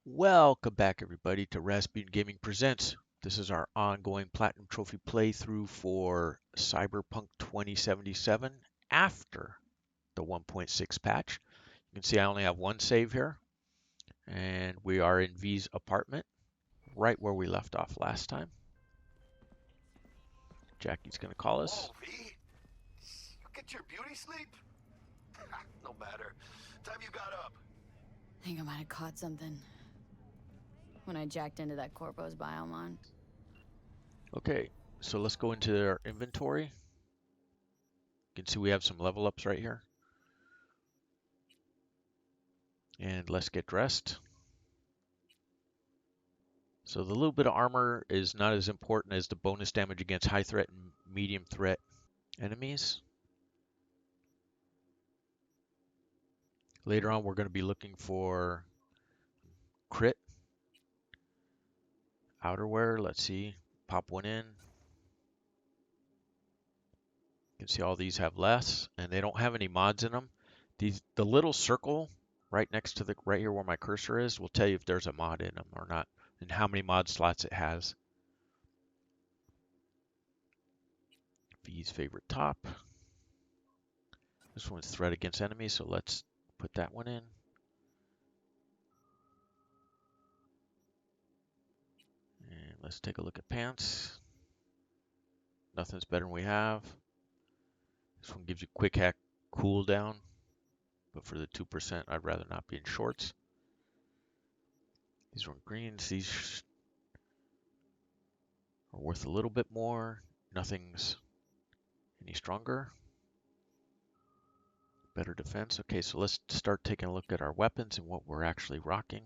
Welcome back, everybody, to Rasputin Gaming Presents. This is our ongoing Platinum Trophy playthrough for Cyberpunk 2077 after the 1.6 patch. You can see I only have one save here, and we are in V's apartment, right where we left off last time. Jackie's going to call us. Whoa, V! You get your beauty sleep? No matter. Time you got up. I think I might have caught something when I jacked into that Corpo's biomon. Okay, so let's go into our inventory. You can see we have some level ups right here. And let's get dressed. So the little bit of armor is not as important as the bonus damage against high threat and medium threat enemies. Later on, we're going to be looking for crit, outerwear. Let's see, pop one in. You can see all these have less, and they don't have any mods in them. The little circle right next to right here where my cursor is will tell you if there's a mod in them or not, and how many mod slots it has. V's favorite top. This one's threat against enemies, so let's put that one in. And let's take a look at pants. Nothing's better than we have. This one gives you quick hack cooldown, but for the 2%, I'd rather not be in shorts. These are greens. These are worth a little bit more. Nothing's any stronger. Better defense. Okay, so let's start taking a look at our weapons and what we're actually rocking.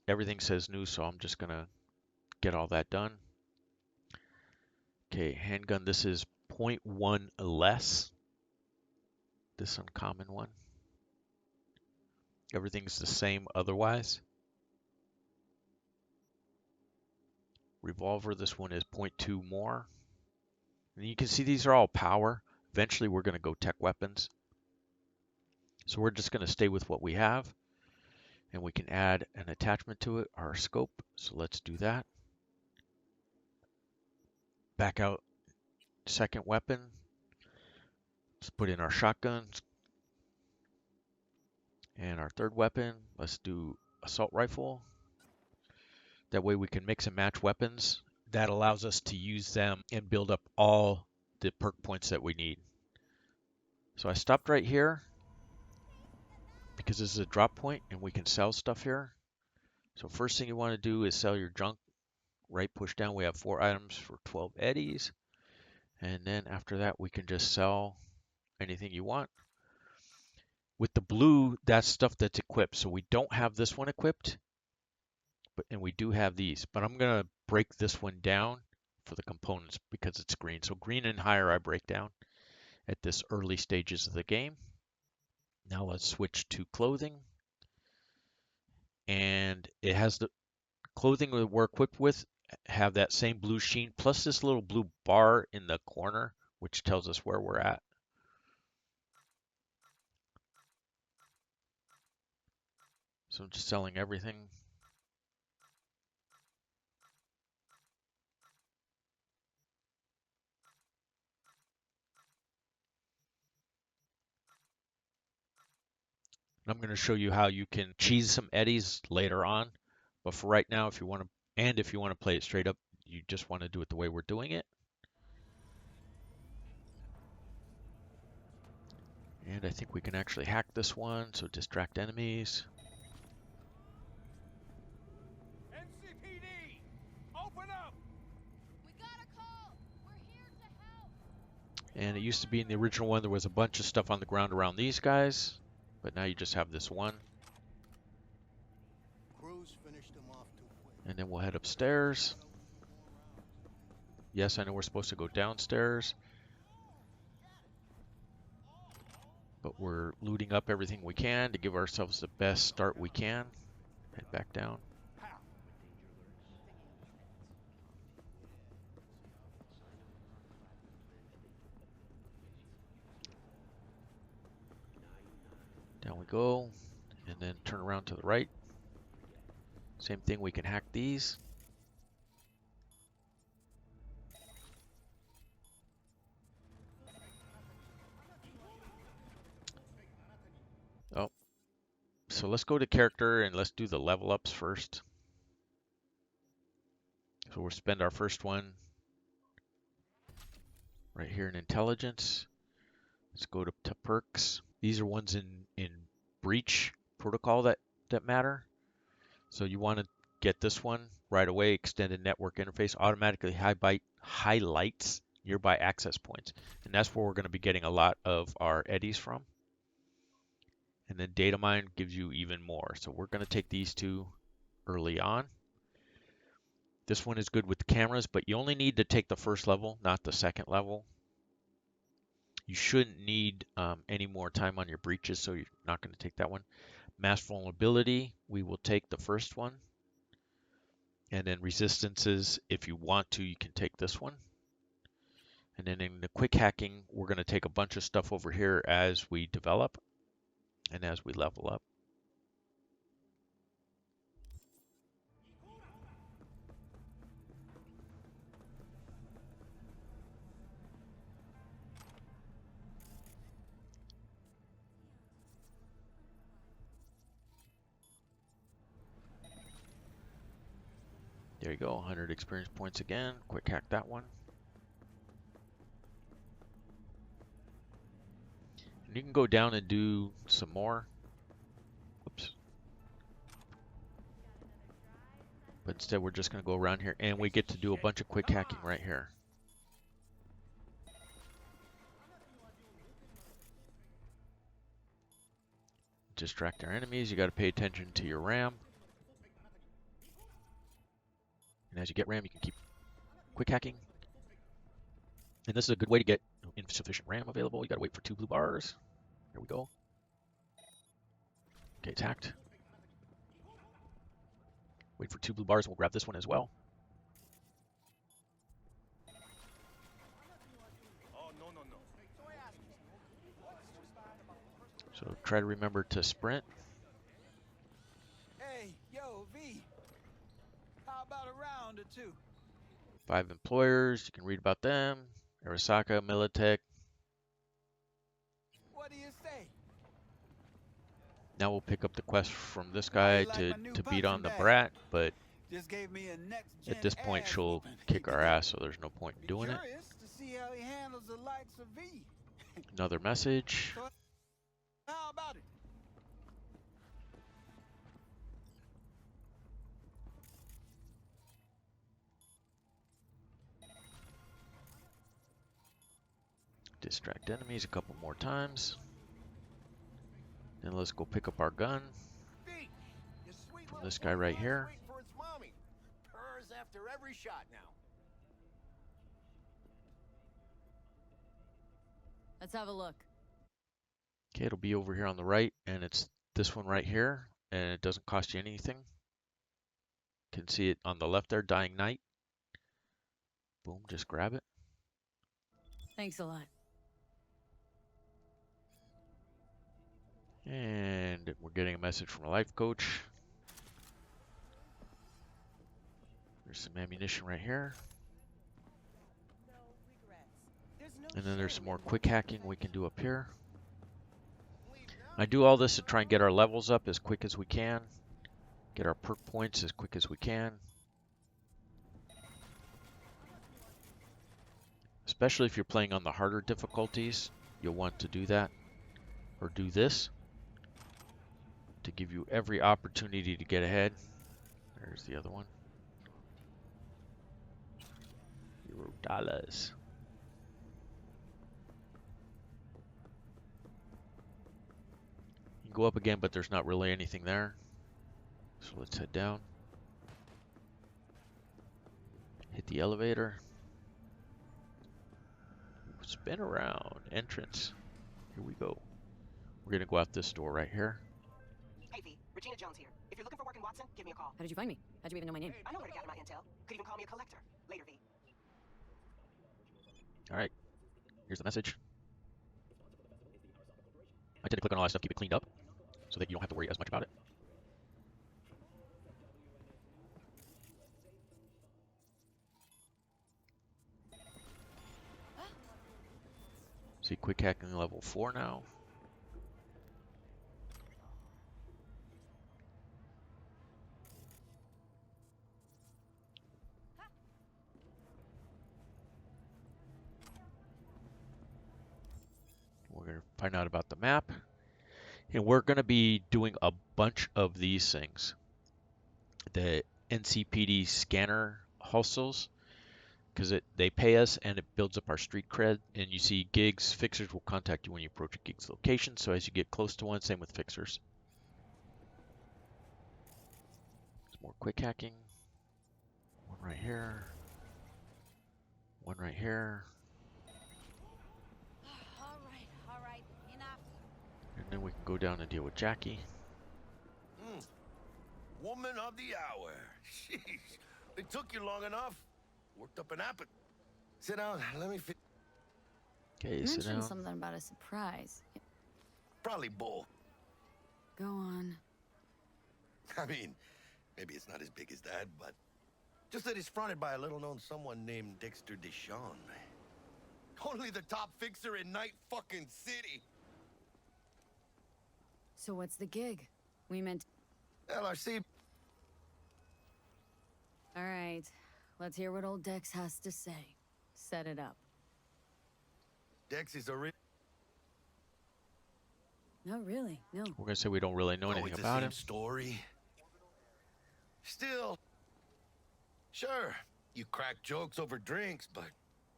Everything says new, so I'm just going to get all that done. Okay, handgun. This is 0.1 less. This uncommon one. Everything's the same otherwise. Revolver, this one is 0.2 more. And you can see these are all power. Eventually we're going to go tech weapons. So we're just going to stay with what we have. And we can add an attachment to it, our scope. So let's do that. Back out second weapon. Let's put in our shotguns. And our third weapon, let's do assault rifle. That way we can mix and match weapons. That allows us to use them and build up all the perk points that we need. So I stopped right here because this is a drop point and we can sell stuff here. So first thing you want to do is sell your junk. Right push down, we have 4 items for 12 eddies. And then after that, we can just sell anything you want. With the blue, that's stuff that's equipped. So we don't have this one equipped, and we do have these. But I'm going to break this one down for the components because it's green. So green and higher I break down at this early stages of the game. Now let's switch to clothing. And it has the clothing that we're equipped with have that same blue sheen, plus this little blue bar in the corner, which tells us where we're at. So I'm just selling everything. And I'm going to show you how you can cheese some eddies later on. But for right now, if you want to play it straight up, you just want to do it the way we're doing it. And I think we can actually hack this one, so distract enemies. NCPD! Open up! We got a call! We're here to help! And it used to be in the original one, there was a bunch of stuff on the ground around these guys. But now you just have this one. Crews finished them off too quick. And then we'll head upstairs. Yes, I know we're supposed to go downstairs. But we're looting up everything we can to give ourselves the best start we can. Head back down. Down we go. And then turn around to the right. Same thing, we can hack these. Oh, so let's go to character and let's do the level ups first. So we'll spend our first one right here in intelligence. Let's go to perks. These are ones in breach protocol that matter. So you want to get this one right away. Extended network interface automatically highlights nearby access points. And that's where we're going to be getting a lot of our eddies from. And then data mine gives you even more. So we're going to take these two early on. This one is good with cameras, but you only need to take the first level, not the second level. You shouldn't need any more time on your breaches, so you're not going to take that one. Mass vulnerability, we will take the first one. And then resistances, if you want to, you can take this one. And then in the quick hacking, we're going to take a bunch of stuff over here as we develop and as we level up. There you go, 100 experience points again. Quick hack that one. And you can go down and do some more. Oops. But instead we're just going to go around here and we get to do a bunch of quick hacking right here. Distract our enemies. You got to pay attention to your RAM. And as you get RAM, you can keep quick hacking. And this is a good way to get insufficient RAM available. You got to wait for 2 blue bars. Here we go. Okay, it's hacked. Wait for 2 blue bars, and we'll grab this one as well. So try to remember to sprint. Hey, yo, V. How about a round or two? 5 employers, you can read about them. Arasaka, Militech. What do you say? Now we'll pick up the quest from this How guy you like my new to beat on the punching bag? Brat, but Just gave me a next at this point ass she'll whooping. kick our ass, so there's no point in Be doing it. curious to see how he handles the likes of V. Another message. So, how about it? Distract enemies a couple more times. Then let's go pick up our gun V, your sweet from little this guy right boy's here. waiting for its mommy. Purrs after every shot now. Let's have a look. Okay, it'll be over here on the right, and it's this one right here, and it doesn't cost you anything. You can see it on the left there, Dying Night. Boom, just grab it. Thanks a lot. And we're getting a message from a life coach. There's some ammunition right here. And then there's some more quick hacking we can do up here. I do all this to try and get our levels up as quick as we can. Get our perk points as quick as we can. Especially if you're playing on the harder difficulties, you'll want to do that. Or do this to give you every opportunity to get ahead. There's the other one. $0. You can go up again, but there's not really anything there. So let's head down. Hit the elevator. Spin around. Entrance. Here we go. We're going to go out this door right here. Hey V, Regina Jones here. If you're looking for work in Watson, give me a call. How did you find me? How'd you even know my name? I know where to gather my intel. Could even call me a collector. Later, V. All right. Here's the message. I tend to click on all that stuff, keep it cleaned up, so that you don't have to worry as much about it. See, quick hacking level 4 now. We're going to find out about the map. And we're going to be doing a bunch of these things. The NCPD scanner hustles, because they pay us and it builds up our street cred. And you see gigs, fixers will contact you when you approach a gig's location. So as you get close to one, same with fixers. There's more quick hacking. One right here. One right here. All right, enough. And then we can go down and deal with Jackie. Woman of the hour. Sheesh. It took you long enough. Worked up an appetite. Sit down. Let me fit. Okay, You sit mentioned down. something about a surprise. Probably bull. Go on. I mean, maybe it's not as big as that, but just that it's fronted by a little-known someone named Dexter Deshawn. Only the top fixer in Night fucking City. So what's the gig? We meant... LRC. All right, let's hear what old Dex has to say. Set it up. Dex is a real. No, really, no. We're going to say we don't really know anything it's about the him. same story. Still, sure, you crack jokes over drinks, but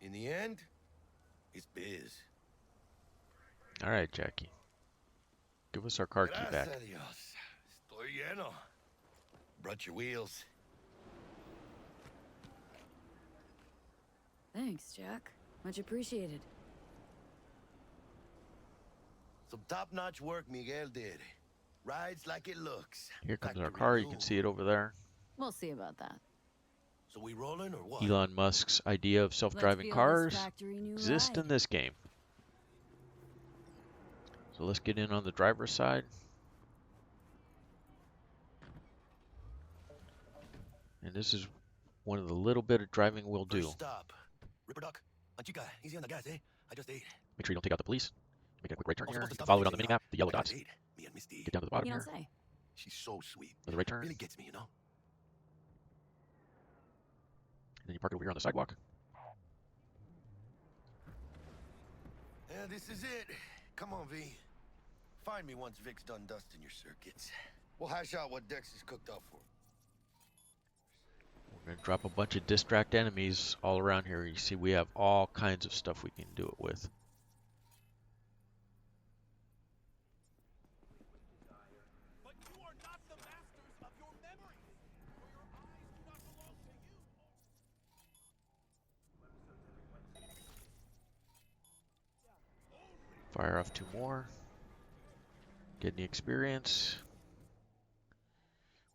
in the end, it's biz. All right, Jackie. Give us our car key back. Gracias a Dios. Estoy lleno. Brought your wheels. Thanks, Jack. Much appreciated. Some top-notch work Miguel did. Rides like it looks. Here comes our Factory car. You new. can see it over there. We'll see about that. So we rolling or what? Elon Musk's idea of self-driving Let's feel cars this factory new exist ride. in this game. So let's get in on the driver's side. And this is one of the little bit of driving we'll do. First stop. Ripper Duck. Chica, easy on the gas, eh? I just ate. Make sure you don't take out the police. Make a quick right turn I'm here. supposed to You can stop follow it at on the the minimap, the yellow I dots. ate. Me and Misty. Get down to the bottom You here. don't say. She's so sweet. Another right turn. Really And gets me, you know? then you park it over here on the sidewalk. Yeah, this is it. Come on, V. Find me once Vic's done dusting your circuits. We'll hash out what Dex is cooked up for. We're going to drop a bunch of distract enemies all around here. You see we have all kinds of stuff we can do it with. But you are not the masters of your memories, for your eyes do not belong to you. Fire off 2 more. Get any experience.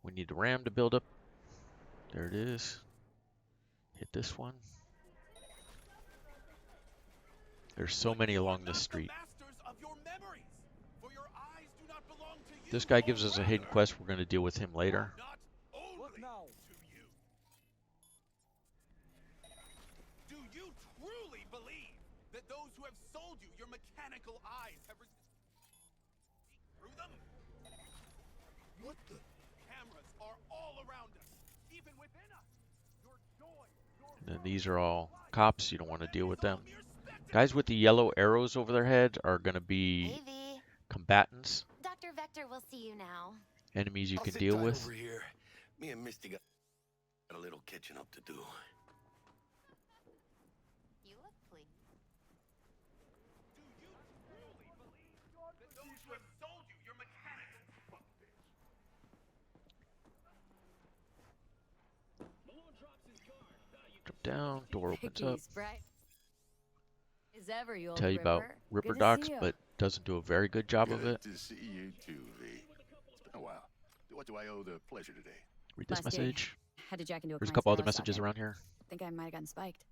We need the RAM to build up. There it is. Hit this one. There's so many along this street. This guy gives us a hidden quest. We're going to deal with him later. What now? To you. Do you truly believe that those who have sold you your mechanical eyes have through them? What the? Cameras are all around us, even within us. Your joy, your And then these are all cops. You don't want to deal with them. Guys with the yellow arrows over their heads are going to be Hey, V. combatants. Dr. Vector will see you now. Enemies you I'll can sit deal tight with. over here. Me and Misty got a little catching up to do. You look pleased. Do you truly believe that those who have sold you your mechanical fuck bitch? Drop down. Door opens up. Picky's bright as ever, you old Tell you about Ripper. Ripper Good to Docs, see you. but doesn't do a very good job of Good it. to see you too, V. It's been a while. What do I owe the pleasure today? Read this Last gig. message. Had to jack into a There's a client's couple other Velociraptor. messages around here. I think I might have gotten spiked.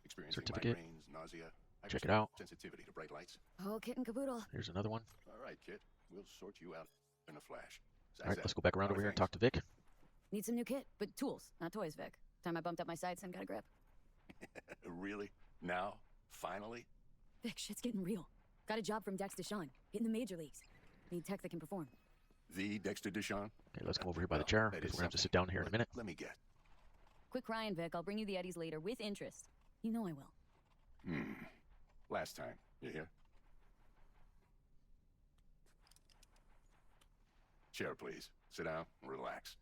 Experiencing Certificate. migraines, nausea, Check it out. sensitivity to bright lights. Oh, kit and caboodle. Here's another one. All right, kid. We'll sort you out in a flash. All right, let's go back around over here and talk to Vic. Need some new kit, but tools, not toys, Vic. Time I bumped up my sights and got a grip. Really? Now? Finally? Vic, shit's getting real. Got a job from Dex Deshawn, hitting the major leagues. Need tech that can perform. The Dexter Deshawn? Okay, let's come over here by the chair, That because is we're going to have to something. sit down here in a minute. Let me guess. Quit crying, Vic. I'll bring you the Eddies later, with interest. You know I will. Last time. You hear? Chair, please. Sit down and relax.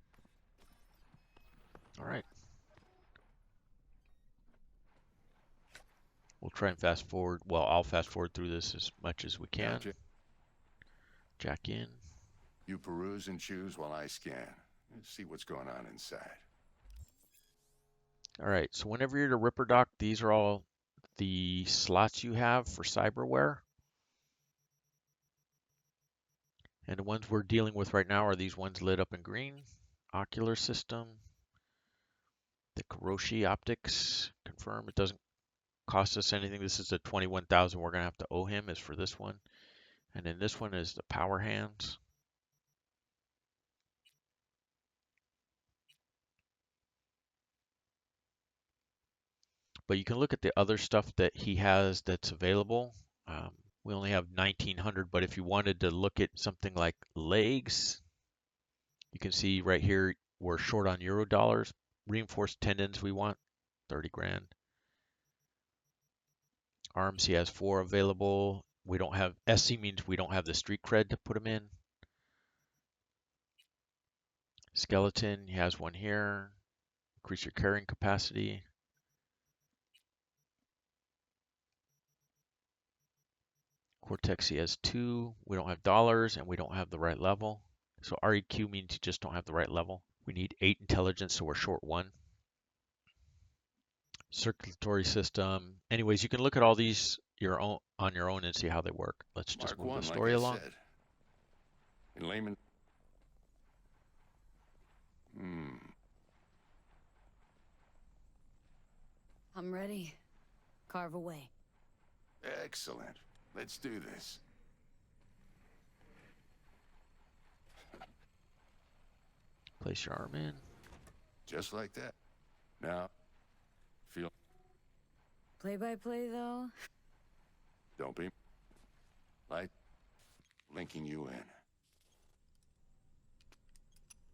All right. We'll try and fast forward. Well, I'll fast forward through this as much as we can. Gotcha. Jack in. You peruse and choose while I scan. Let's see what's going on inside. All right, so whenever you're at a Ripper dock, these are all the slots you have for cyberware. And the ones we're dealing with right now are these ones lit up in green. Ocular system. The Kuroshi optics. Confirm it doesn't cost us anything. This is the 21,000 we're going to have to owe him is for this one. And then this one is the power hands. But you can look at the other stuff that he has that's available. We only have 1,900, but if you wanted to look at something like legs, you can see right here we're short on euro dollars. Reinforced tendons we want, 30 grand. Arms, he has 4 available. We don't have, SC means we don't have the street cred to put them in. Skeleton, he has 1 here. Increase your carrying capacity. Cortex, he has 2. We don't have dollars and we don't have the right level. So REQ means you just don't have the right level. We need 8 intelligence, so we're short 1. Circulatory system. Anyways, you can look at all these on your own and see how they work. Let's just Mark move 1, the story like I along. said. In layman. I'm ready. Carve away. Excellent. Let's do this. Place your arm in. Just like that. Now, feel. Play-by-play, though? Don't be. Light. Linking you in.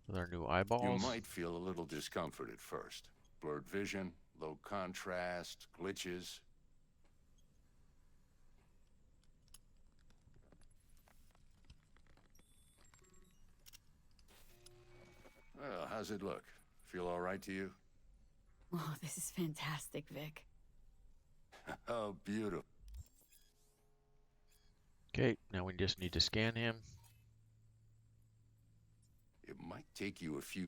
With our new You eyeballs. might feel a little discomfort at first. Blurred vision, low contrast, glitches. Well, how's it look? Feel all right to you? Oh, this is fantastic, Vic. Oh, beautiful. Okay, now we just need to scan him. It might take you a few...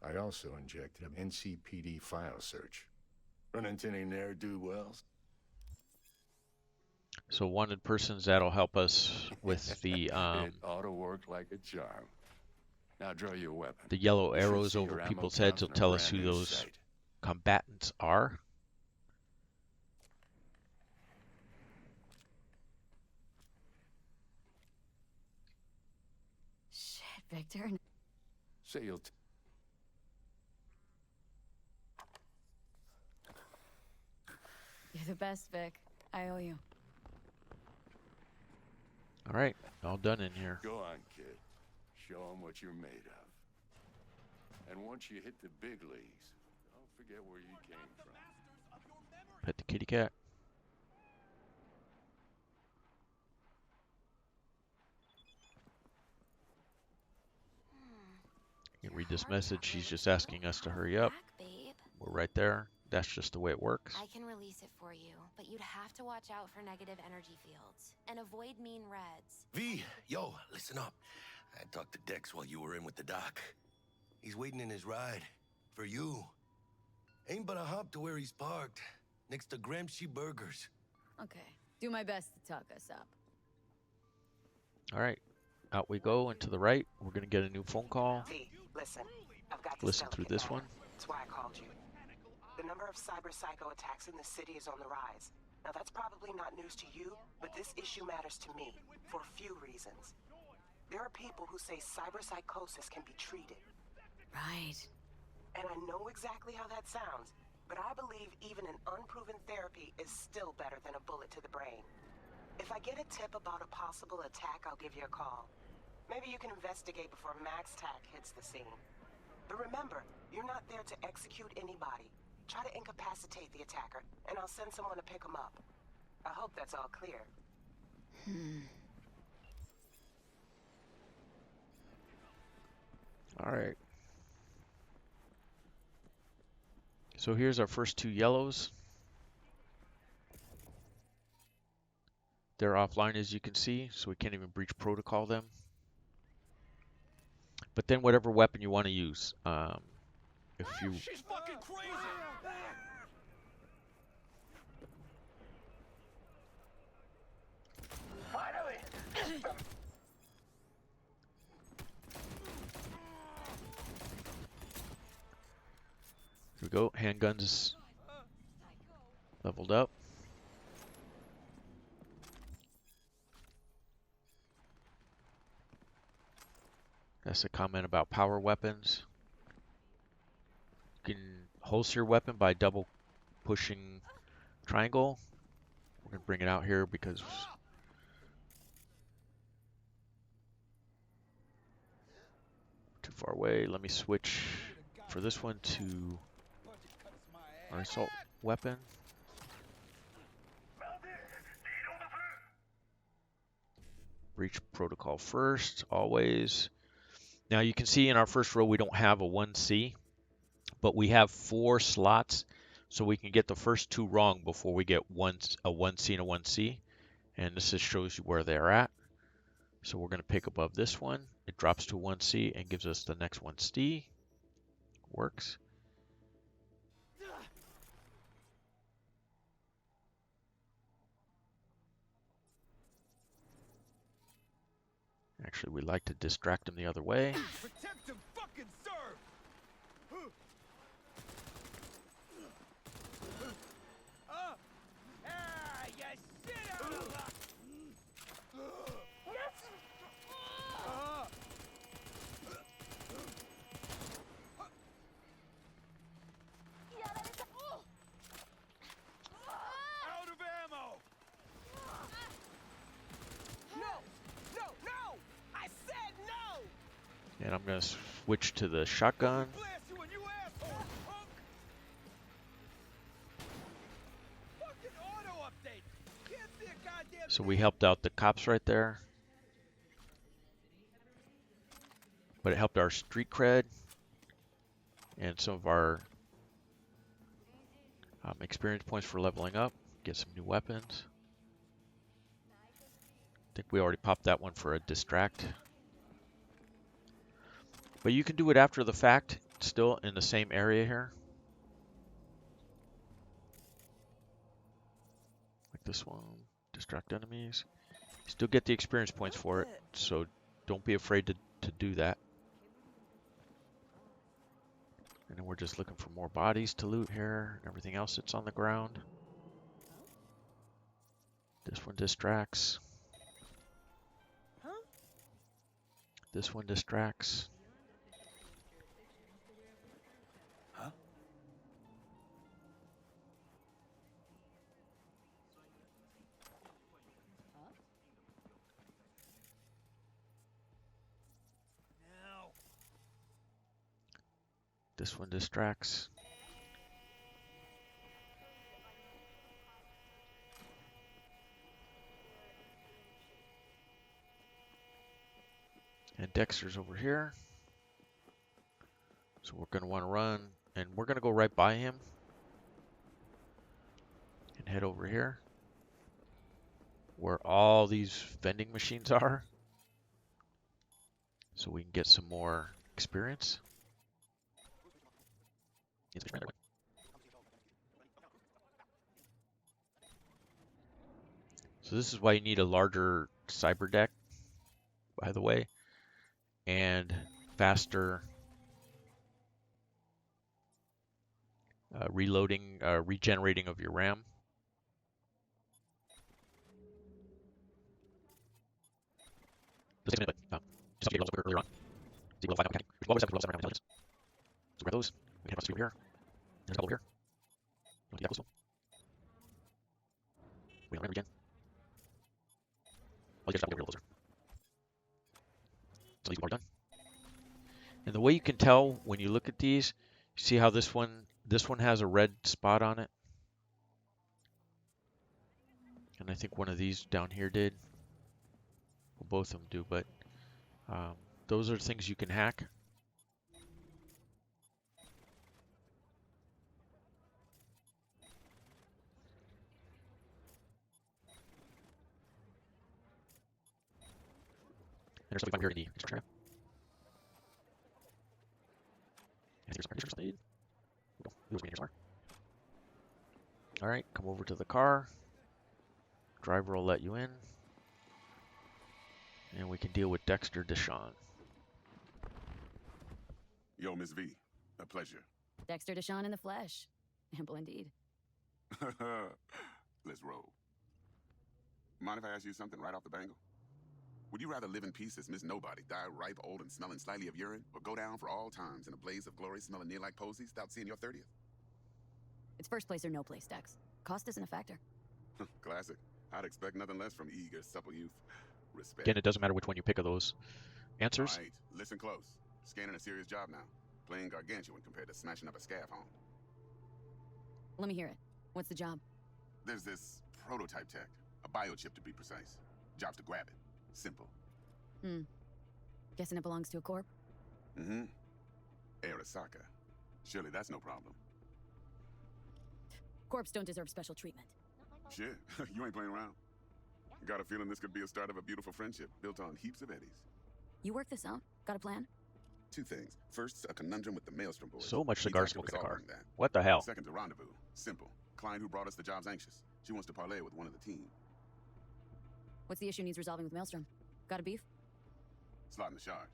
I also injected an NCPD file search. Run into any ne'er-do-wells? So wanted persons, that'll help us with the It ought to work like a charm. Now draw your weapon. the yellow You should arrows see over your ammo people's count heads will in a tell us brand who new those sight. combatants are. Shit, Victor. Say you'll... You're the best, Vic. I owe you. All right, all done in here. Go on, kid. Show them what you're made of. And once you hit the big leagues, don't forget where you came from. Pet the kitty cat. You can read this message. She's just asking us to hurry up. Back, babe. We're right there. That's just the way it works. I can release it for you, but you'd have to watch out for negative energy fields and avoid mean reds. V, yo, listen up. I talked to Dex while you were in with the doc. He's waiting in his ride. For you. Ain't but a hop to where he's parked. Next to Gramsci Burgers. Okay. Do my best to talk us up. All right, out we go and to the right. We're gonna get a new phone call. V, listen. I've got this Listen through delicate this matter. one. That's why I called you. The number of cyber psycho attacks in the city is on the rise. Now that's probably not news to you, but this issue matters to me for a few reasons. There are people who say cyber psychosis can be treated. Right. And I know exactly how that sounds, but I believe even an unproven therapy is still better than a bullet to the brain. If I get a tip about a possible attack, I'll give you a call. Maybe you can investigate before Max Tack hits the scene. But remember, you're not there to execute anybody. Try to incapacitate the attacker, and I'll send someone to pick him up. I hope that's all clear. All right. So here's our first two yellows. They're offline, as you can see, so we can't even breach protocol them. But then whatever weapon you want to use. If you She's fucking crazy! Here we go. Handguns leveled up. That's a comment about power weapons. You can holster your weapon by double pushing triangle. We're going to bring it out here because too far away. Let me switch for this one to our assault weapon. Breach protocol first, always. Now you can see in our first row we don't have a 1C, but we have 4 slots, so we can get the first 2 wrong before we get a 1C and a 1C. And this just shows you where they're at. So we're going to pick above this one. It drops to 1C and gives us the next 1C. Works. Actually, we like to distract them the other way. Protect and fucking serve! You shit out of luck! Out of ammo! No! No! I said no! And I'm going to switch to the shotgun. Blast you and you asshole, punk! Fucking auto update! Can't see a goddamn So we helped out the cops right there. But it helped our street cred and some of our experience points for leveling up. Get some new weapons. I think we already popped that one for a distract. But you can do it after the fact, still in the same area here. Like this one, distract enemies. Still get the experience points for it, so don't be afraid to do that. And then we're just looking for more bodies to loot here. Everything else that's on the ground. This one distracts. This one distracts. Huh? Now. This one distracts. And Dexter's over here. So we're going to want to run, and we're going to go right by him. And head over here. Where all these vending machines are. So we can get some more experience. So this is why you need a larger cyber deck, by the way, and faster regenerating of your RAM. Just earlier on. So you always have to level 7 RAM intelligence. So grab those. We I'll get a little closer. So these are done. And the way you can tell when you look at these, see how this one has a red spot on it? And I think one of these down here did. Well, both of them do, but those are things you can hack. And there's something here in the construction area. I think there's some conditions made. Those containers are. All right, come over to the car. Driver will let you in. And we can deal with Dexter Deshawn. Yo, Miss V, a pleasure. Dexter Deshawn in the flesh. Ample indeed. Let's roll. Mind if I ask you something right off the bangle? Would you rather live in peace as Miss Nobody, die ripe, old, and smelling slightly of urine, or go down for all times in a blaze of glory smelling near like posies without seeing your 30th? It's first place or no place, Dex. Cost isn't a factor. Classic. I'd expect nothing less from eager, supple youth. Respect. Again, it doesn't matter which one you pick of those answers. All right, listen close. Scanning a serious job now. Playing gargantuan compared to smashing up a scav home. Let me hear it. What's the job? There's this prototype tech, a biochip to be precise. Job's to grab it. Simple. Guessing it belongs to a corp? Mm-hmm. Arasaka. Surely that's no problem. Corps don't deserve special treatment. Shit, you ain't playing around. Got a feeling this could be a start of a beautiful friendship built on heaps of eddies. You work this out? Got a plan? Two things. First, a conundrum with the Maelstrom boys. So much Need cigar time to smoke in the resolve car. that. What the hell? Second, a rendezvous. Simple. Client who brought us the job's anxious. She wants to parlay with one of the team. What's the issue needs resolving with Maelstrom? Got a beef? Slot in the shard.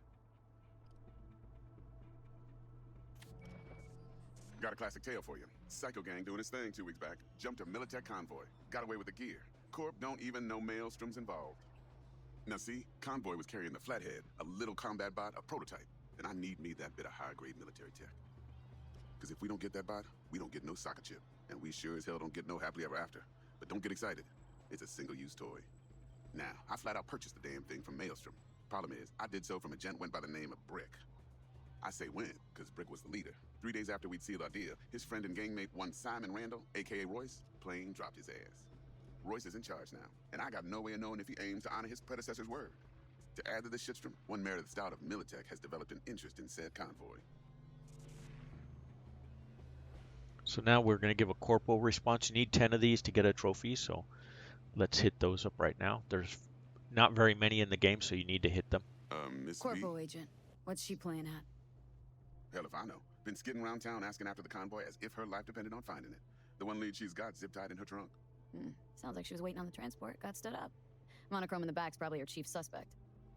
Got a classic tale for you. Psycho gang doing his thing 2 weeks back. Jumped a Militech convoy. Got away with the gear. Corp don't even know Maelstrom's involved. Now see, convoy was carrying the Flathead, a little combat bot, a prototype. And I need me that bit of high-grade military tech. Because if we don't get that bot, we don't get no soccer chip. And we sure as hell don't get no happily ever after. But don't get excited. It's a single-use toy. Now, I flat out purchased the damn thing from Maelstrom. Problem is, I did so from a gent went by the name of Brick. I say when, because Brick was the leader. 3 days after we'd sealed our deal, his friend and gangmate, one Simon Randall, a.k.a. Royce, plain dropped his ass. Royce is in charge now, and I got no way of knowing if he aims to honor his predecessor's word. To add to this shitstrom, one merit of the style of Militech has developed an interest in said convoy. So now we're going to give a corporal response. You need 10 of these to get a trophy, so let's hit those up right now. There's not very many in the game, so you need to hit them. Miss Corporal V? agent. What's she playing at? Hell if I know. Been skidding around town asking after the convoy as if her life depended on finding it. The one lead she's got zip-tied in her trunk. Sounds like she was waiting on the transport, got stood up. Monochrome in the back's probably her chief suspect.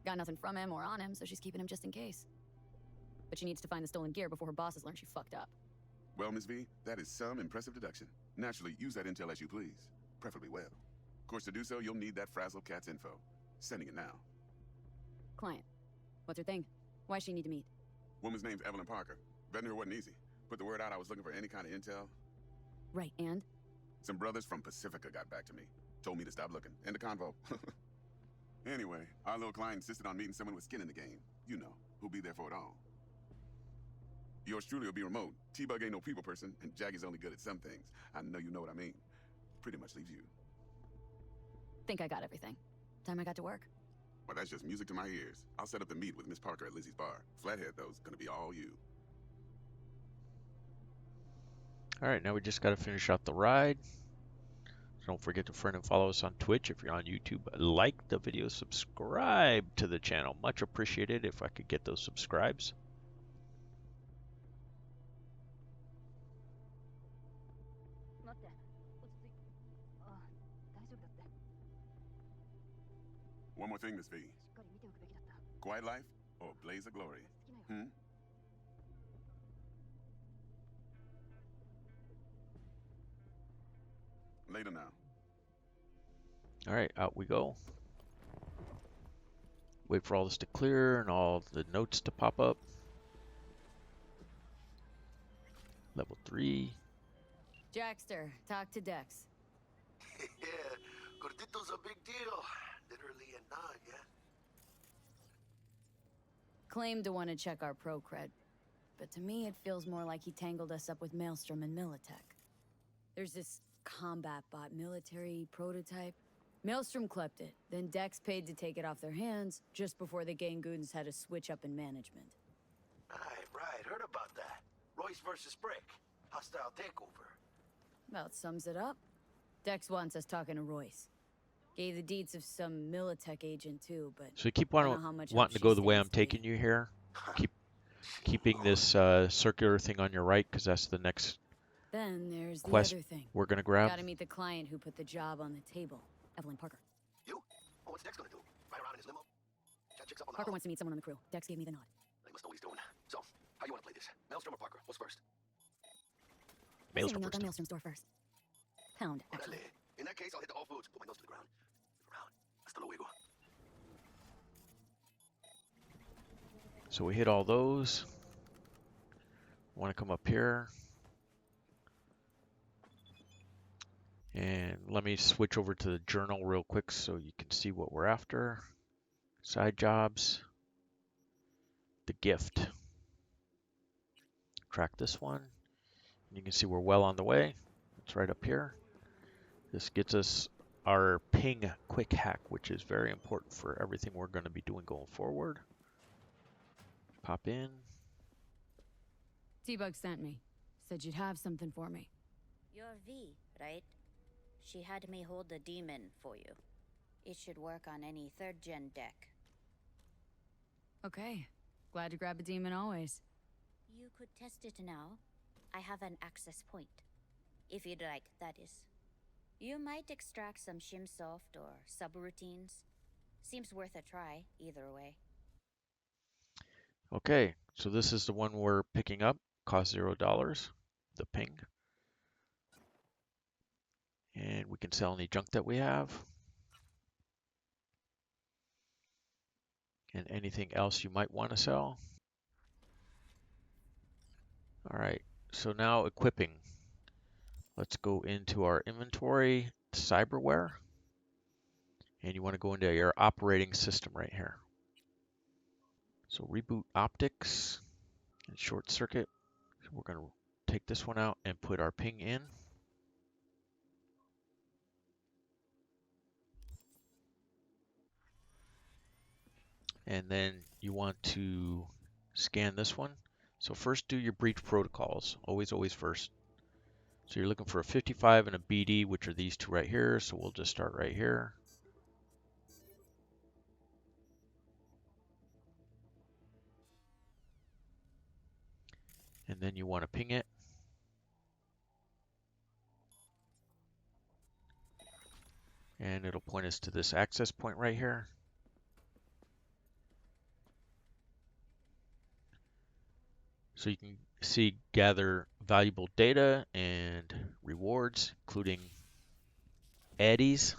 Got nothing from him or on him, so she's keeping him just in case. But she needs to find the stolen gear before her bosses learn she fucked up. Well, Miss V, that is some impressive deduction. Naturally, use that intel as you please. Preferably well. Of course, to do so, you'll need that Frazzle Cat's info. Sending it now. Client. What's her thing? Why's she need to meet? Woman's name's Evelyn Parker. Vetting her wasn't easy. Put the word out I was looking for any kind of intel. Right, and? Some brothers from Pacifica got back to me. Told me to stop looking. End of convo. Anyway, our little client insisted on meeting someone with skin in the game. You know, who'll be there for it all. Yours truly will be remote. T-Bug ain't no people person, and Jaggy's only good at some things. I know you know what I mean. Pretty much leaves you. Think I got everything. Time I got to work. Well, that's just music to my ears. I'll set up the meet with Miss Parker at Lizzie's bar. Flathead, though's gonna be all you. All right, now we just got to finish out the ride. Don't forget to friend and follow us on Twitch. If you're on YouTube, like the video, subscribe to the channel. Much appreciated if I could get those subscribes. One more thing, Miss V. Quiet life or blaze of glory? Later now. All right, out we go. Wait for all this to clear and all the notes to pop up. Level 3. Jackster, talk to Dex. Yeah, Gordito's a big deal. Literally a 9. claimed to want to check our pro cred, but to me it feels more like he tangled us up with Maelstrom and Militech. There's this combat bot military prototype. Maelstrom clept it, then Dex paid to take it off their hands just before the Gangoons had a switch up in management. Right, heard about that. Royce versus Brick. Hostile takeover. About sums it up. Dex wants us talking to Royce. Gave the deeds of some Militech agent too, but So you keep I don't know how much wanting to go the way I'm stands to me. taking you here. Keeping this circular thing on your right, because that's the next Then there's the quest other thing. we're gonna grab. Gotta meet the client who put the job on the table, Evelyn Parker. You? Oh, what's Dex gonna do? Ride around in his limo? Chat chicks up on the Parker hall? wants to meet someone on the crew. Dex gave me the nod. They must know what he's doing. So, how you wanna play this? Maelstrom or Parker? What's first? Maelstrom Knock first. on Maelstrom's door first. Pound, actually. Órale. In that case, I'll hit the All Foods. Put my nose to the ground. Move around. Hasta luego. So we hit all those. Want to come up here. And let me switch over to the journal real quick so you can see what we're after. Side jobs. The gift. Track this one. You can see we're well on the way. It's right up here. This gets us our ping quick hack, which is very important for everything we're going to be doing going forward. Pop in. T-Bug sent me. Said you'd have something for me. You're V, right? She had me hold the demon for you. It should work on any 3rd gen deck. Okay. Glad to grab a demon always. You could test it now. I have an access point. If you'd like, that is. You might extract some shimsoft or subroutines. Seems worth a try, either way. Okay, so this is the one we're picking up. Cost $0. The ping. And we can sell any junk that we have. And anything else you might want to sell. All right, so now equipping. Let's go into our inventory, cyberware. And you want to go into your operating system right here. So reboot optics and short circuit. So we're going to take this one out and put our ping in. And then you want to scan this one. So first do your breach protocols, always first. So you're looking for a 55 and a BD, which are these two right here. So we'll just start right here. And then you want to ping it. And it'll point us to this access point right here. So you can see gather valuable data and rewards, including eddies.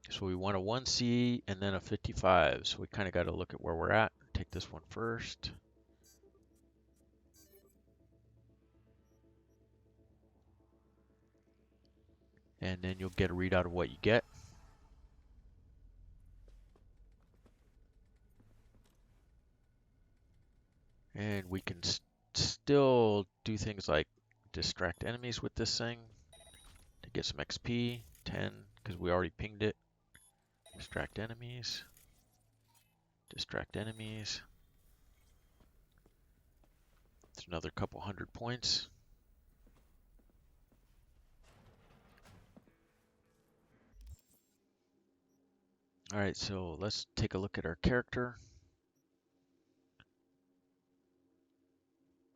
So we want a 1C and then a 55. So we kind of got to look at where we're at. Take this one first. And then you'll get a readout of what you get. And we can still do things like distract enemies with this thing to get some XP, 10, because we already pinged it. Distract enemies. Distract enemies. It's another couple hundred points. All right, so let's take a look at our character.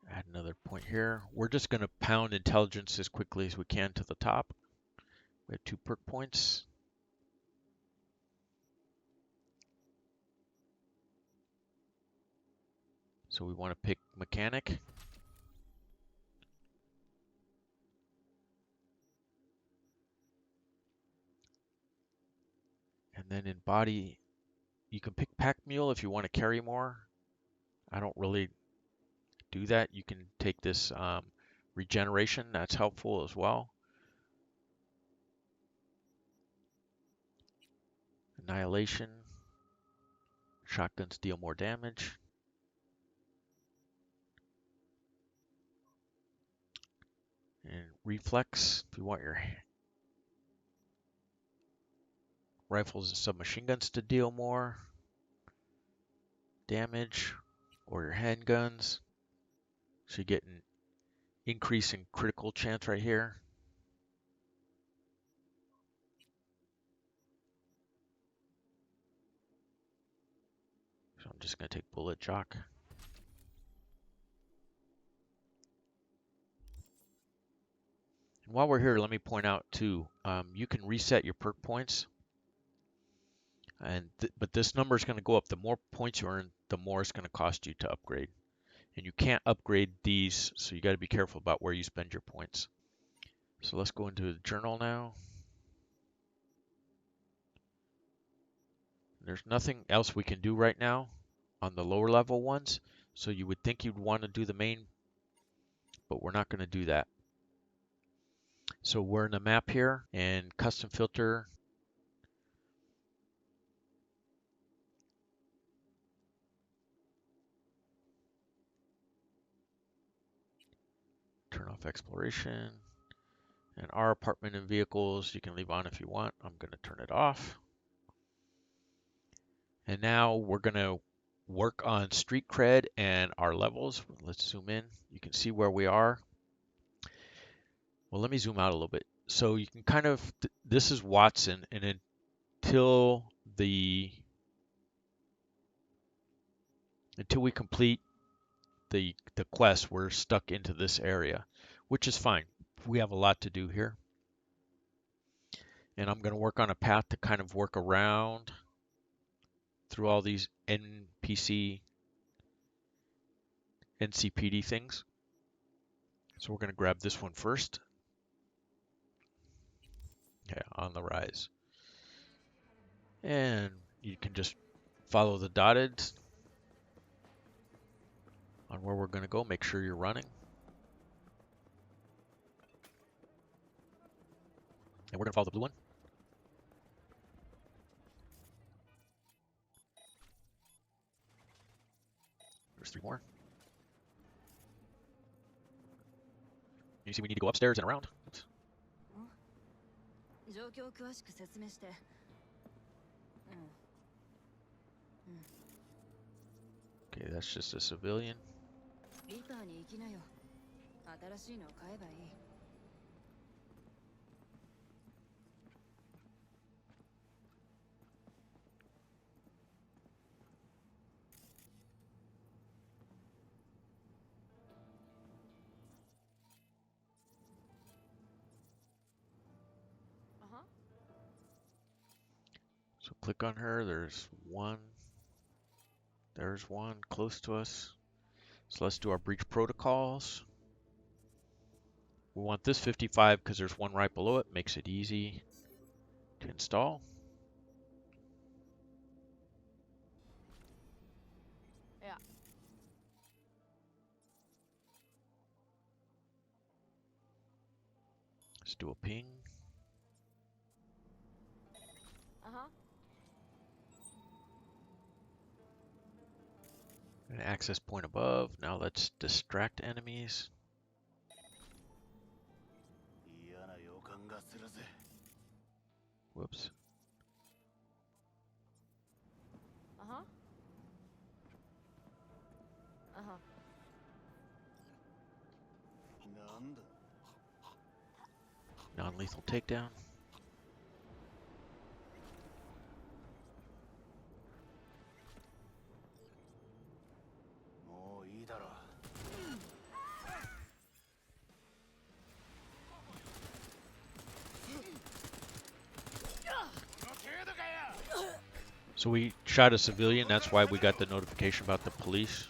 Add another point here. We're just going to pound intelligence as quickly as we can to the top. We have 2 perk points. So we want to pick mechanic. And then in body, you can pick pack mule if you want to carry more. I don't really do that. You can take this regeneration. That's helpful as well. Annihilation. Shotguns deal more damage. And reflex, if you want your rifles and submachine guns to deal more damage, or your handguns. So you get an increase in critical chance right here. So I'm just going to take bullet jock. And while we're here, let me point out too, you can reset your perk points. And but this number is going to go up. The more points you earn, the more it's going to cost you to upgrade. And you can't upgrade these, so you got to be careful about where you spend your points. So let's go into the journal now. There's nothing else we can do right now on the lower level ones. So you would think you'd want to do the main, but we're not going to do that. So we're in the map here, and custom filter. Turn off exploration. And our apartment and vehicles, you can leave on if you want. I'm going to turn it off. And now we're going to work on street cred and our levels. Let's zoom in. You can see where we are. Well, let me zoom out a little bit. So you can kind of, this is Watson, and until we complete the quest, we're stuck into this area, which is fine. We have a lot to do here. And I'm going to work on a path to kind of work around through all these NCPD things. So we're going to grab this one first. Yeah, on the rise. And you can just follow the dotted on where we're going to go. Make sure you're running. And we're going to follow the blue one. There's 3 more. You see we need to go upstairs and around. Oops. Okay, that's just a civilian. So click on her. There's one. There's one close to us. So let's do our breach protocols. We want this 55 because there's one right below it. Makes it easy to install. Yeah. Let's do a ping. An access point above. Now let's distract enemies. Whoops. Non-lethal takedown. So we shot a civilian, that's why we got the notification about the police.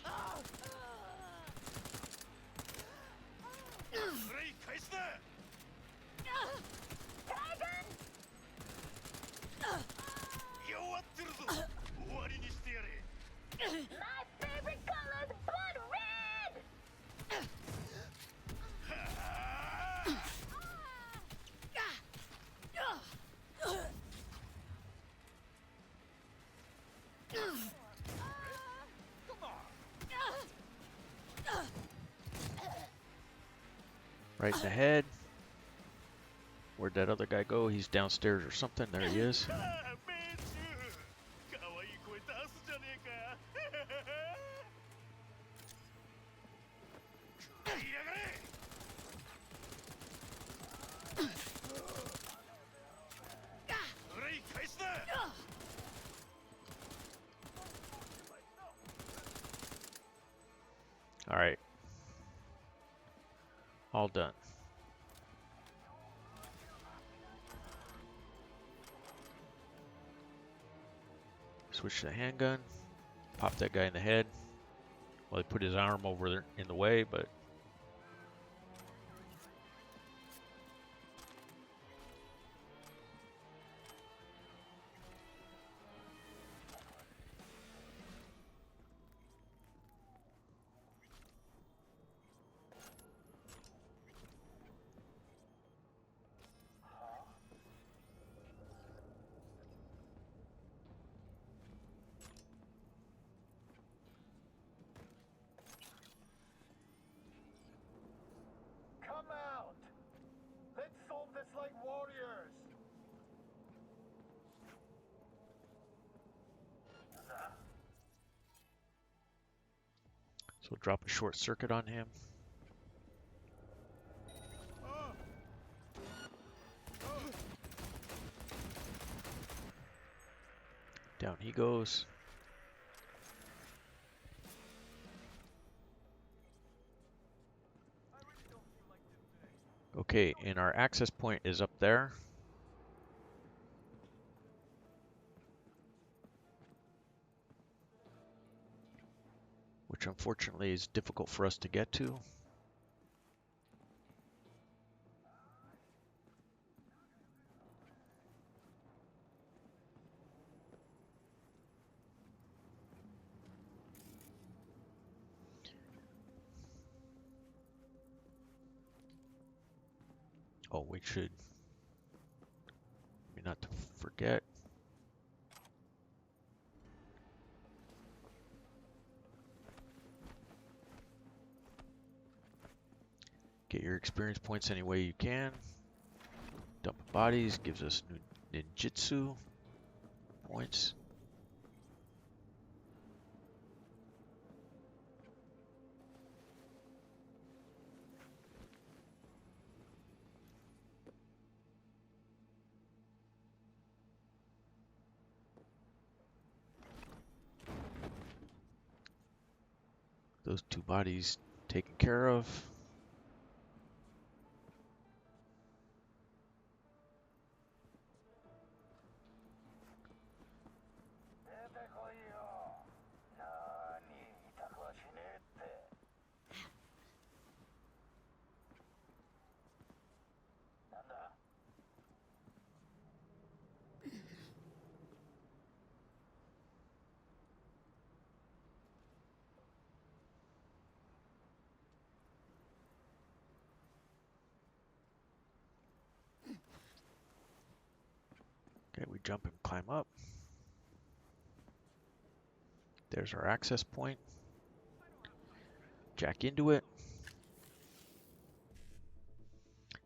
Right in the head. Where'd that other guy go? He's downstairs or something. There he is. All right. All done. Switch to the handgun. Pop that guy in the head. Well, he put his arm over there in the way, but Come out! Let's solve this like warriors! so drop a short circuit on him. Down he goes. Okay, and our access point is up there. Which unfortunately is difficult for us to get to. Oh, we should, not to forget. Get your experience points any way you can. Dump bodies gives us new ninjutsu points. Those two bodies taken care of. Okay, we jump and climb up. There's our access point. Jack into it.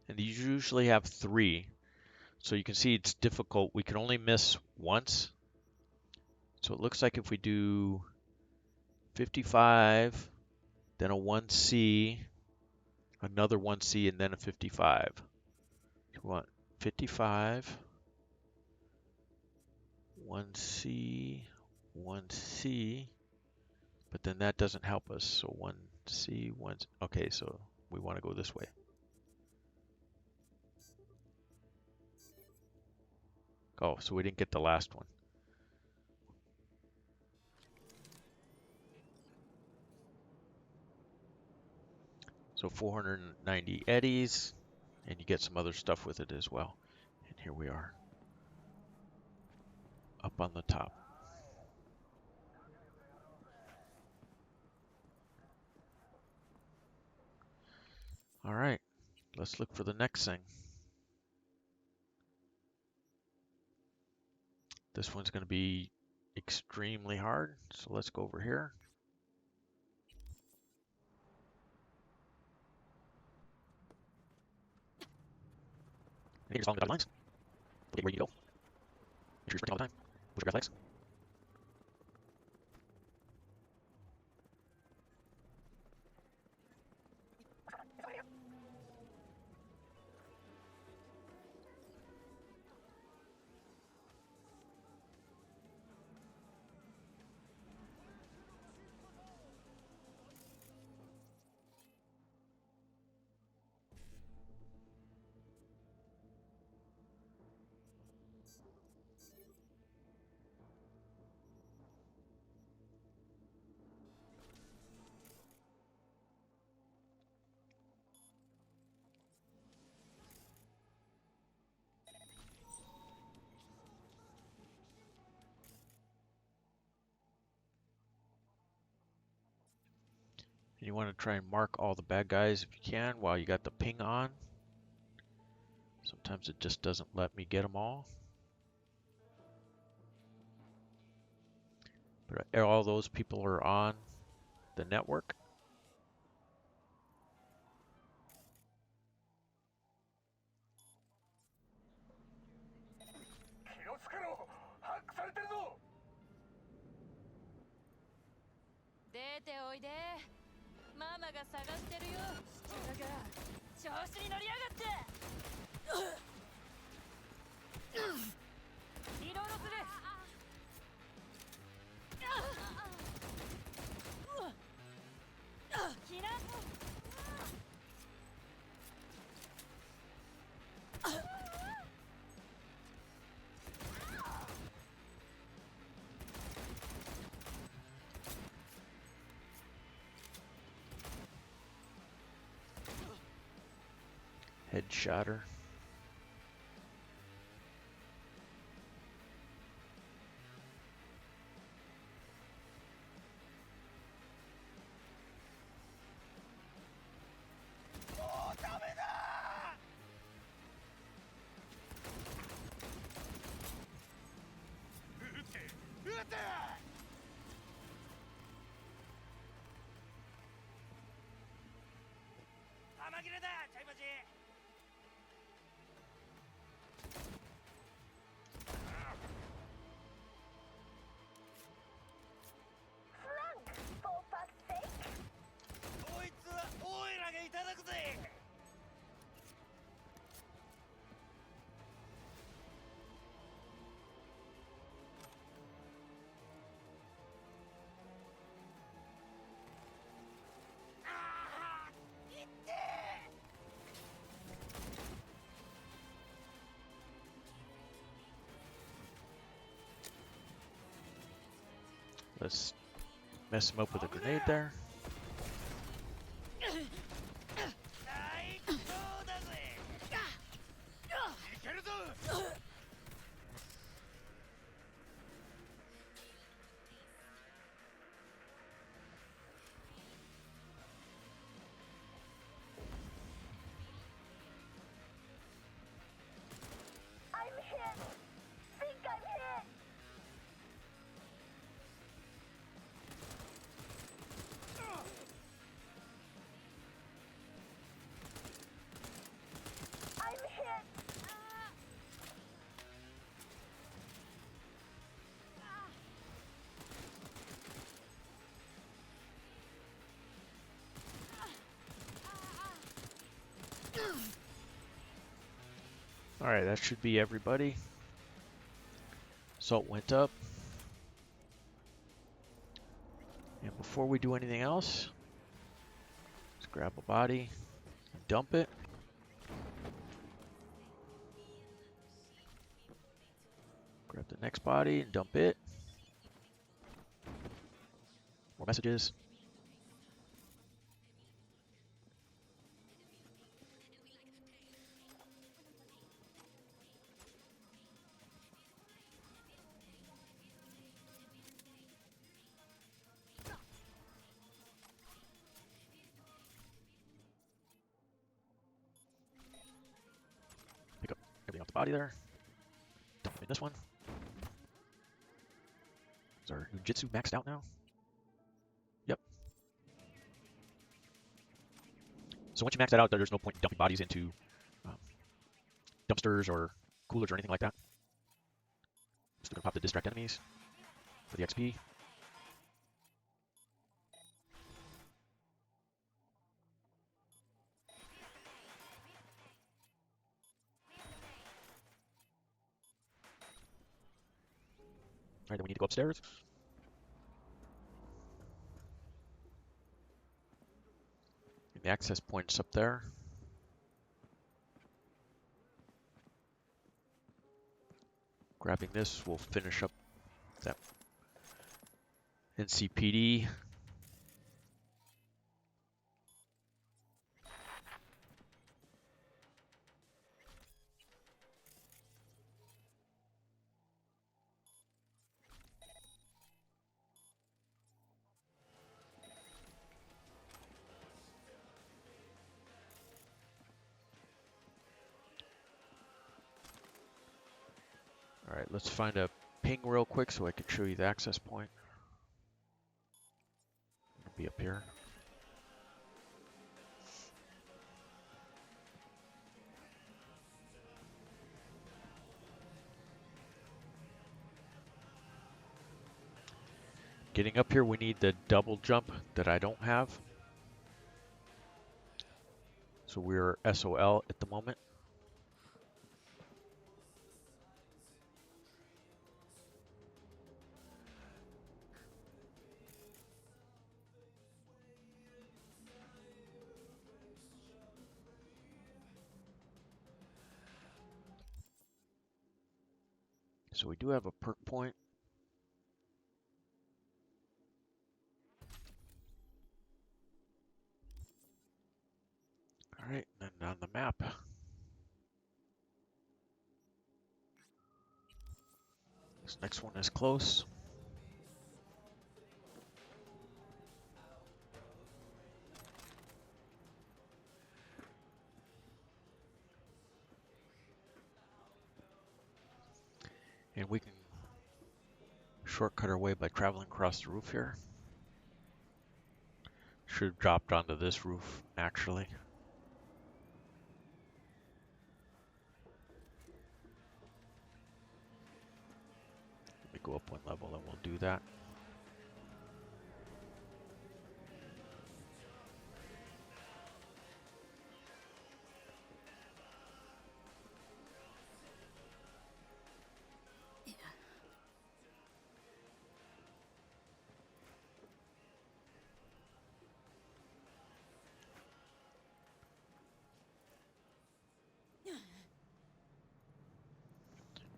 And these usually have 3. So you can see it's difficult. We can only miss once. So it looks like if we do 55, then a 1C, another 1C, and then a 55. So we want 55, 1C, 1C, but then that doesn't help us. So 1C, 1, okay, so we want to go this way. Oh, so we didn't get the last one. So 490 eddies, and you get some other stuff with it as well. And here we are, up on the top. All right, let's look for the next thing. This one's going to be extremely hard, so let's go over here. And you're just following the dotted lines. Look where you go. Make sure you're sprinting all the time. Push your reflex. And you want to try and mark all the bad guys if you can while you got the ping on. Sometimes it just doesn't let me get them all. But all those people are on the network. Headshotter. Let's mess him up with a grenade there. Alright, that should be everybody. Salt went up. And before we do anything else, let's grab a body and dump it. Grab the next body and dump it. More messages. Pick up everything off the body there. Dump in this one. Is our Ninjutsu maxed out now? Yep. So once you max that out, there's no point in dumping bodies into dumpsters or coolers or anything like that. Just gonna pop the distract enemies for the XP. Alright, then we need to go upstairs. And the access point's up there. Grabbing this, we'll finish up that NCPD. Alright, let's find a ping real quick so I can show you the access point. It'll be up here. Getting up here, we need the double jump that I don't have. So we're SOL at the moment. So we do have a perk point. Alright, and then on the map. This next one is close. And we can shortcut our way by traveling across the roof here. Should have dropped onto this roof, actually. Let me go up one level and we'll do that.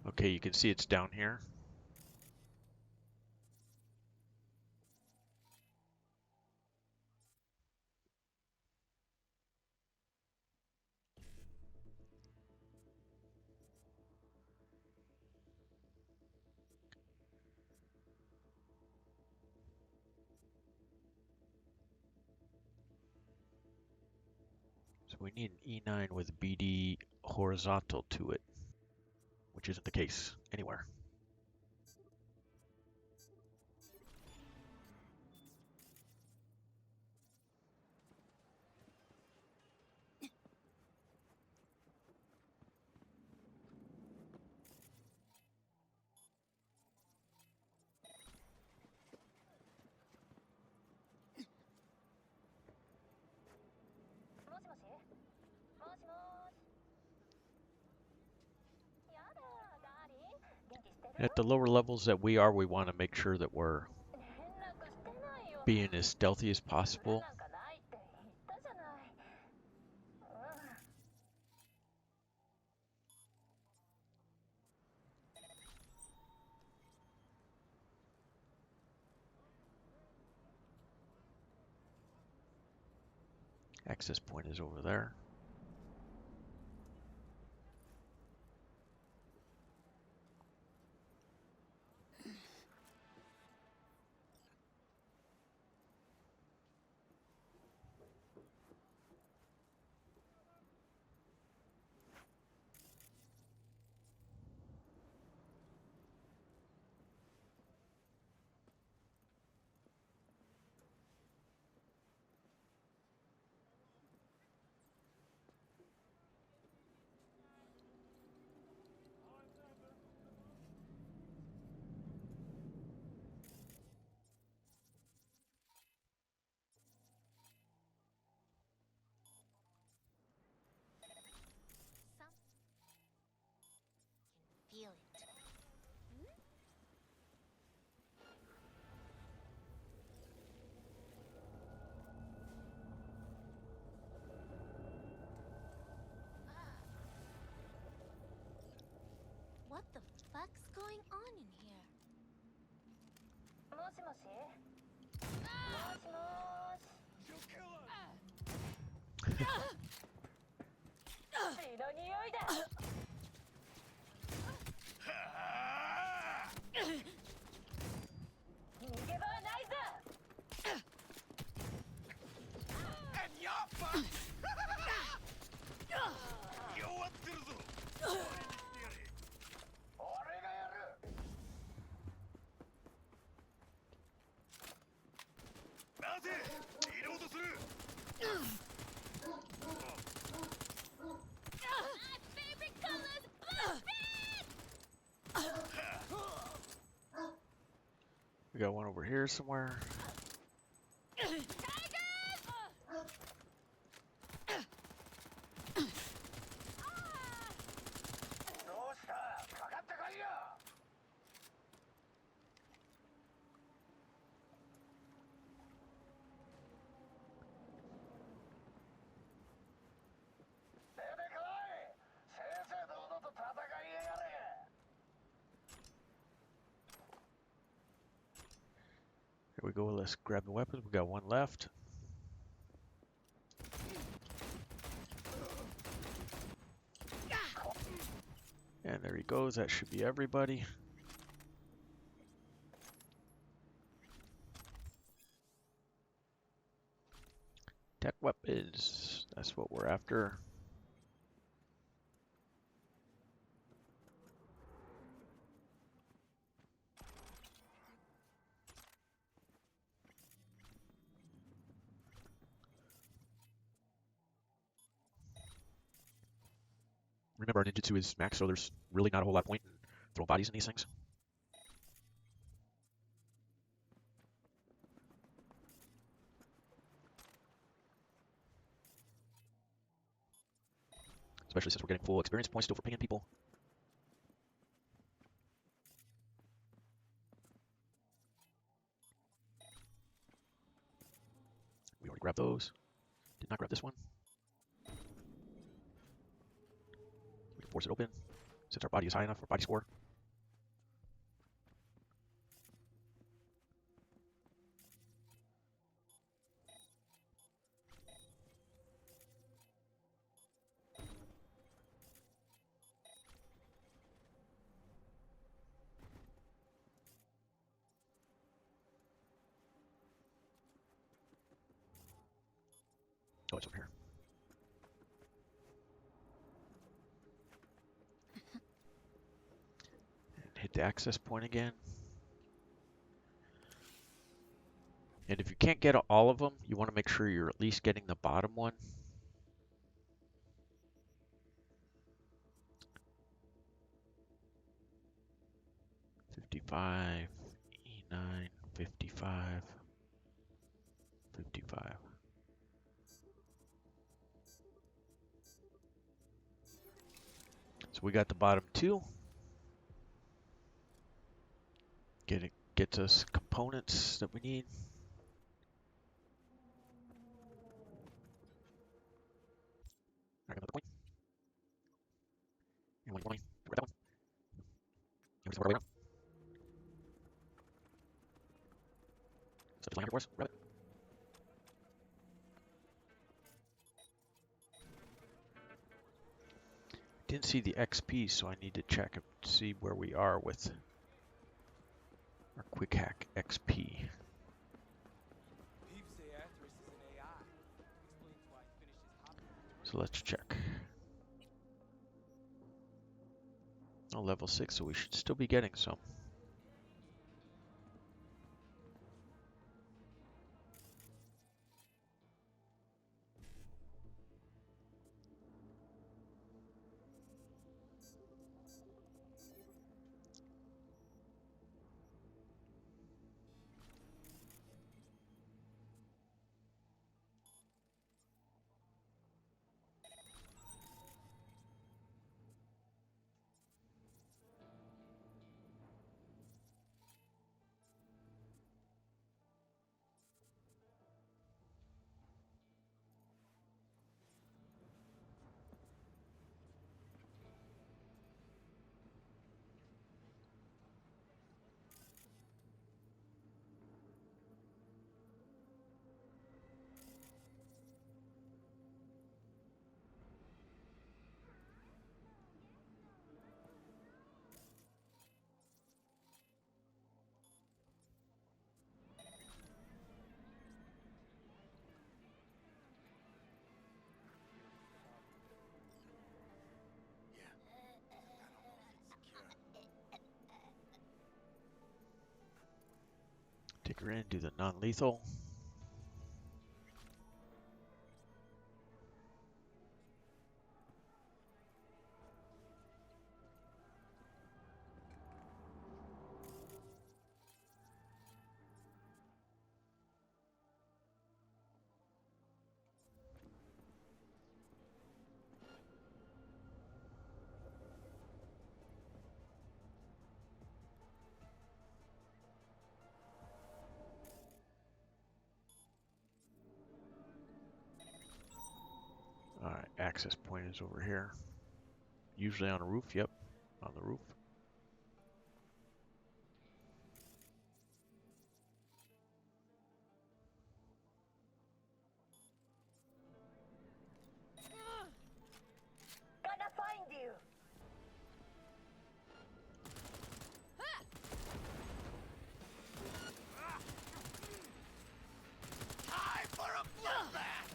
Okay, you can see it's down here. So we need an E9 with BD horizontal to it, which isn't the case anywhere. At the lower levels that we are, we want to make sure that we're being as stealthy as possible. Access point is over there. What the fuck's going on in here? もしもし。もしもーし。 She'll kill us! 血の匂いだ。逃げ場はないぞ。 And you're fucked! 弱ってるぞ! 俺がやる。待て! リロードする! My favorite colors, blue We got one over here somewhere. tigers! どうした？かかってこいよ。 出てこい。正々堂々と戦いやがれ。 Here we go. Let's grab the weapons. We got one left. And there he goes. That should be everybody. Tech weapons. That's what we're after. Remember, our ninjutsu is max, so there's really not a whole lot of point in throwing bodies in these things. Especially since we're getting full experience points still for pinging people. We already grabbed those. Did not grab this one. We can force it open since our body is high enough for body score. Oh, it's over here. And hit the access point again. And if you can't get all of them, you want to make sure you're at least getting the bottom one. $55, E9, 55, 55. So we got the bottom two. Gets us components that we need. Grab another coin. And one more. Grab that one. And we just work our way around. Stuff is lying for us. Grab it. Didn't see the XP, so I need to check and see where we are with our quick hack XP. Peeps say Atheris is an AI. Explains why he finished his hobby. So let's check. Oh, level 6, so we should still be getting some. Take her in, do the non-lethal. Alright, access point is over here. Usually on the roof, yep, on the roof. Gonna find you. Time for a bloodbath!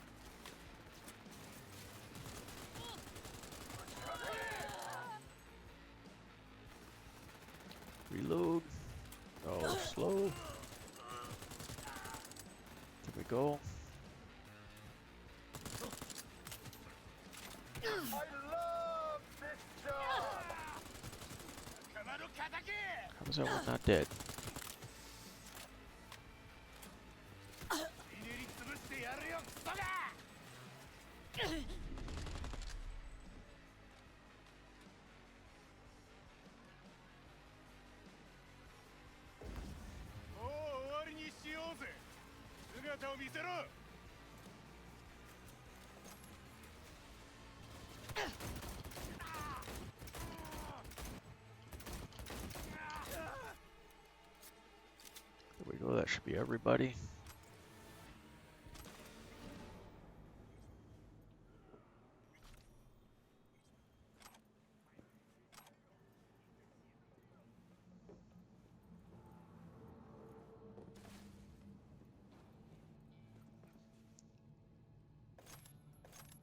Reload. Oh, slow. There we go. I love this job! How was that one not dead? There we go, that should be everybody.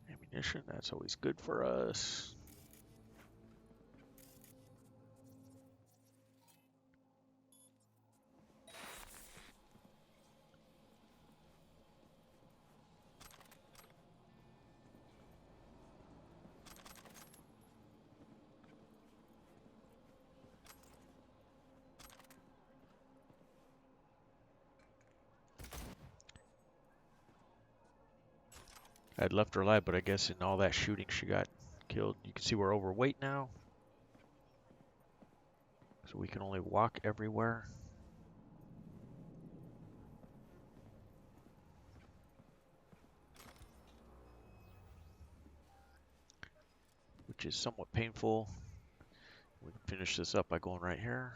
Ammunition, that's always good for us. I'd left her alive, but I guess in all that shooting she got killed. You can see we're overweight now. So we can only walk everywhere. Which is somewhat painful. We can finish this up by going right here.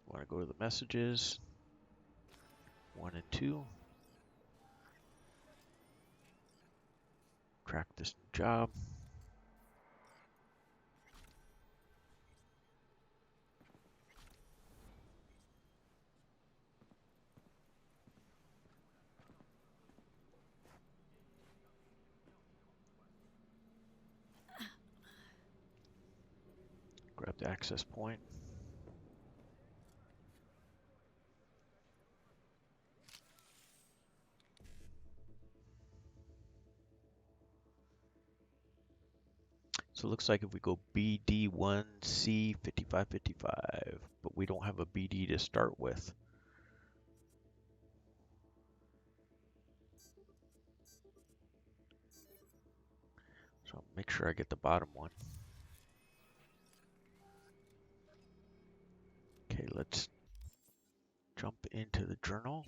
Want to go to the messages. 1 and 2. Track this job. Grab the access point. So it looks like if we go BD1C 5555, but we don't have a BD to start with. So I'll make sure I get the bottom one. Okay, let's jump into the journal.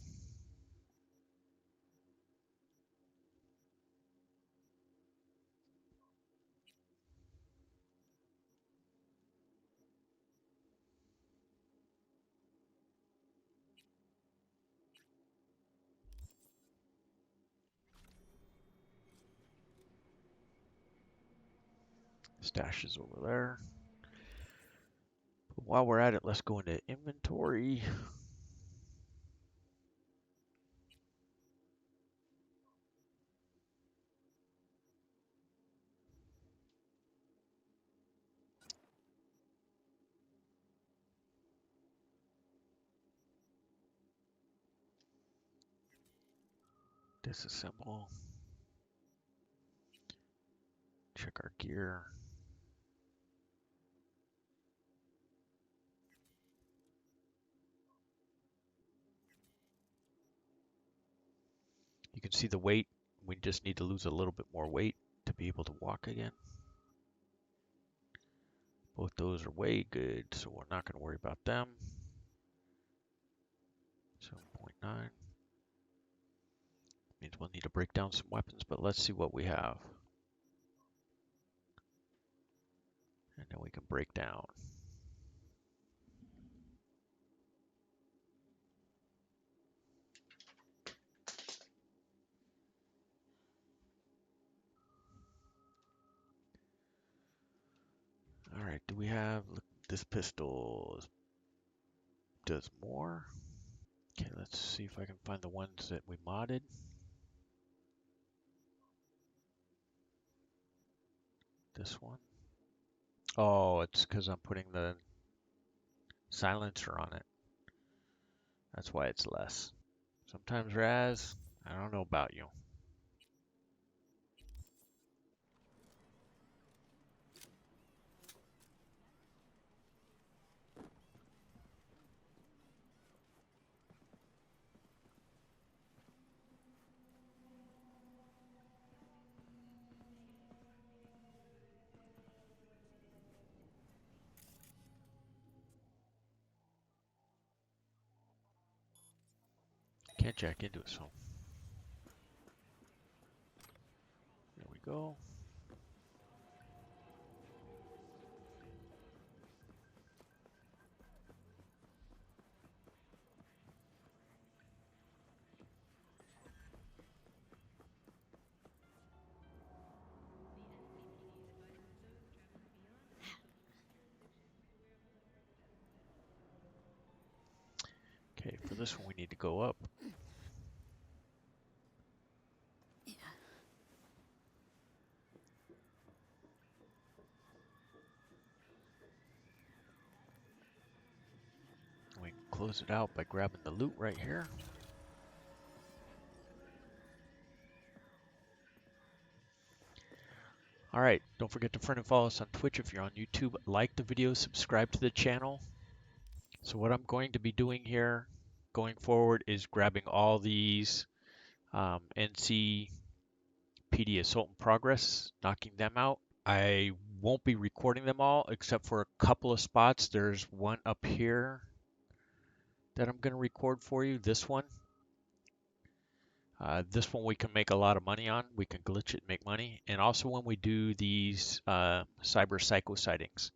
Stash is over there. But while we're at it, let's go into inventory. Disassemble. Check our gear. You can see the weight. We just need to lose a little bit more weight to be able to walk again. Both those are way good, so we're not going to worry about them. 7.9. Means we'll need to break down some weapons, but let's see what we have. And then we can break down. All right, do we have, look, this pistol does more. Okay, let's see if I can find the ones that we modded. This one. Oh, it's because I'm putting the silencer on it. That's why it's less. Sometimes Raz, I don't know about you. Can't jack into it, so. There we go. Okay, for this one we need to go up. We can close it out by grabbing the loot right here. All right, don't forget to friend and follow us on Twitch if you're on YouTube. Like the video, subscribe to the channel. So what I'm going to be doing here going forward is grabbing all these NCPD assault in progress, knocking them out. I won't be recording them all except for a couple of spots. There's one up here that I'm going to record for you, this one. This one we can make a lot of money on. We can glitch it and make money. And also when we do these cyber psycho sightings,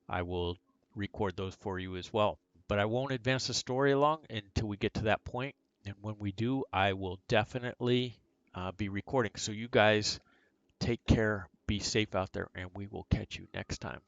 I will record those for you as well. But I won't advance the story along until we get to that point. And when we do, I will definitely be recording. So you guys take care, be safe out there, and we will catch you next time.